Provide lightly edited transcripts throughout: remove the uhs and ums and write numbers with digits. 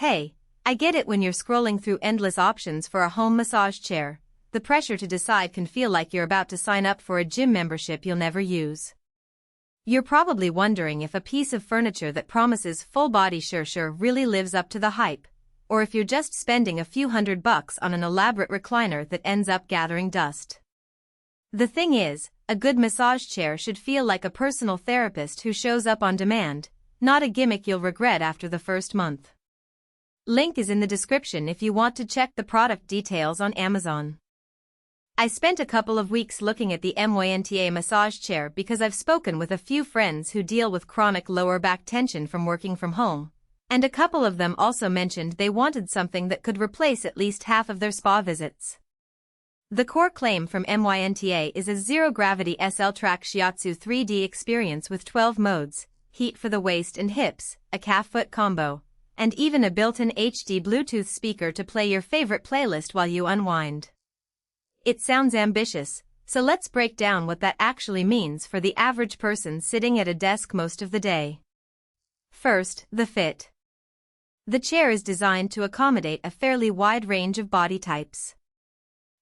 Hey, I get it when you're scrolling through endless options for a home massage chair. The pressure to decide can feel like you're about to sign up for a gym membership you'll never use. You're probably wondering if a piece of furniture that promises full-body sure really lives up to the hype, or if you're just spending a few $100 on an elaborate recliner that ends up gathering dust. The thing is, a good massage chair should feel like a personal therapist who shows up on demand, not a gimmick you'll regret after the first month. Link is in the description if you want to check the product details on Amazon. I spent a couple of weeks looking at the MYNTA massage chair because I've spoken with a few friends who deal with chronic lower back tension from working from home, and a couple of them also mentioned they wanted something that could replace at least half of their spa visits. The core claim from MYNTA is a zero-gravity SL-Track Shiatsu 3D experience with 12 modes, heat for the waist and hips, a calf-foot combo, and even a built-in HD Bluetooth speaker to play your favorite playlist while you unwind. It sounds ambitious, so let's break down what that actually means for the average person sitting at a desk most of the day. First, the fit. The chair is designed to accommodate a fairly wide range of body types.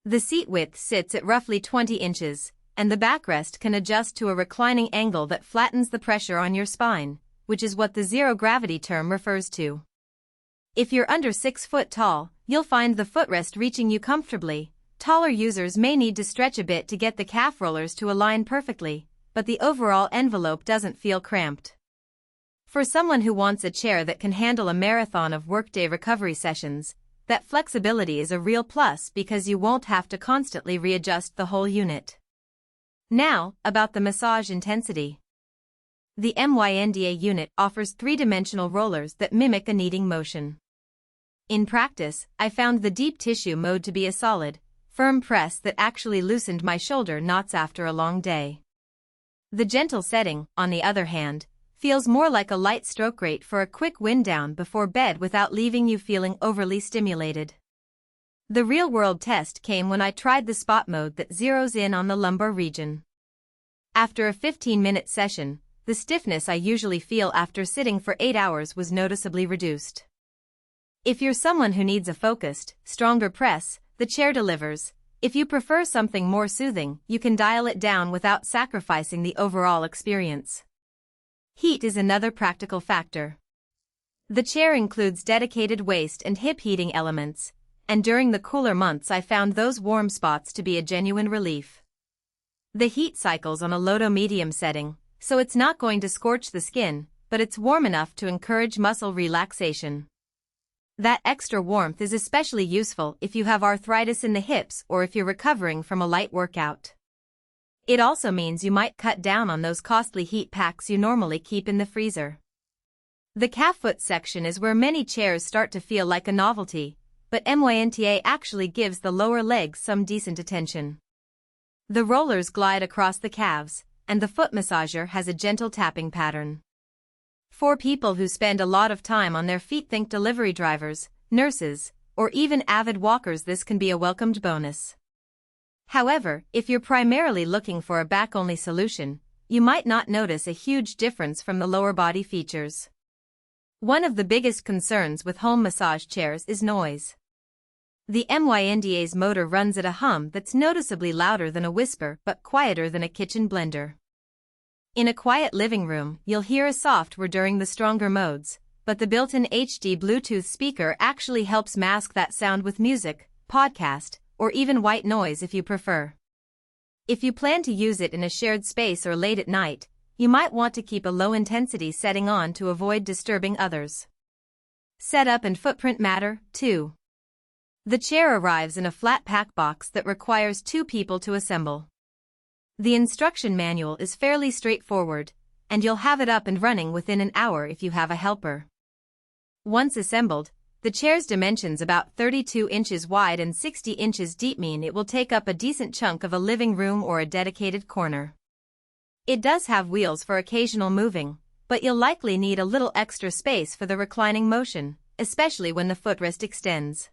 The seat width sits at roughly 20 inches, and the backrest can adjust to a reclining angle that flattens the pressure on your spine, which is what the zero-gravity term refers to. If you're under 6 foot tall, you'll find the footrest reaching you comfortably. Taller users may need to stretch a bit to get the calf rollers to align perfectly, but the overall envelope doesn't feel cramped. For someone who wants a chair that can handle a marathon of workday recovery sessions, that flexibility is a real plus because you won't have to constantly readjust the whole unit. Now, about the massage intensity. The MYNTA unit offers 3-dimensional rollers that mimic a kneading motion. In practice, I found the deep tissue mode to be a solid, firm press that actually loosened my shoulder knots after a long day. The gentle setting, on the other hand, feels more like a light stroke rate for a quick wind down before bed without leaving you feeling overly stimulated. The real-world test came when I tried the spot mode that zeroes in on the lumbar region. After a 15-minute session, the stiffness I usually feel after sitting for 8 hours was noticeably reduced. If you're someone who needs a focused, stronger press, the chair delivers. If you prefer something more soothing, you can dial it down without sacrificing the overall experience. Heat is another practical factor. The chair includes dedicated waist and hip heating elements, and during the cooler months I found those warm spots to be a genuine relief. The heat cycles on a low to medium setting, so it's not going to scorch the skin, but it's warm enough to encourage muscle relaxation. That extra warmth is especially useful if you have arthritis in the hips or if you're recovering from a light workout. It also means you might cut down on those costly heat packs you normally keep in the freezer. The calf foot section is where many chairs start to feel like a novelty, but MYNTA actually gives the lower legs some decent attention. The rollers glide across the calves, and the foot massager has a gentle tapping pattern. For people who spend a lot of time on their feet, think delivery drivers, nurses, or even avid walkers, this can be a welcomed bonus. However, if you're primarily looking for a back-only solution, you might not notice a huge difference from the lower body features. One of the biggest concerns with home massage chairs is noise. The MYNTA's motor runs at a hum that's noticeably louder than a whisper but quieter than a kitchen blender. In a quiet living room, you'll hear a soft whir during the stronger modes, but the built-in HD Bluetooth speaker actually helps mask that sound with music, podcast, or even white noise if you prefer. If you plan to use it in a shared space or late at night, you might want to keep a low-intensity setting on to avoid disturbing others. Setup and footprint matter, too. The chair arrives in a flat pack box that requires 2 people to assemble. The instruction manual is fairly straightforward, and you'll have it up and running within an hour if you have a helper. Once assembled, the chair's dimensions, about 32 inches wide and 60 inches deep, mean it will take up a decent chunk of a living room or a dedicated corner. It does have wheels for occasional moving, but you'll likely need a little extra space for the reclining motion, especially when the footrest extends.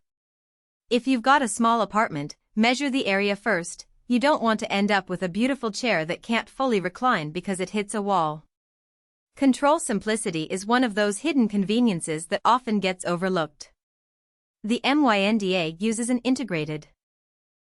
If you've got a small apartment, measure the area first. You don't want to end up with a beautiful chair that can't fully recline because it hits a wall. Control simplicity is one of those hidden conveniences that often gets overlooked. The MYNTA uses an integrated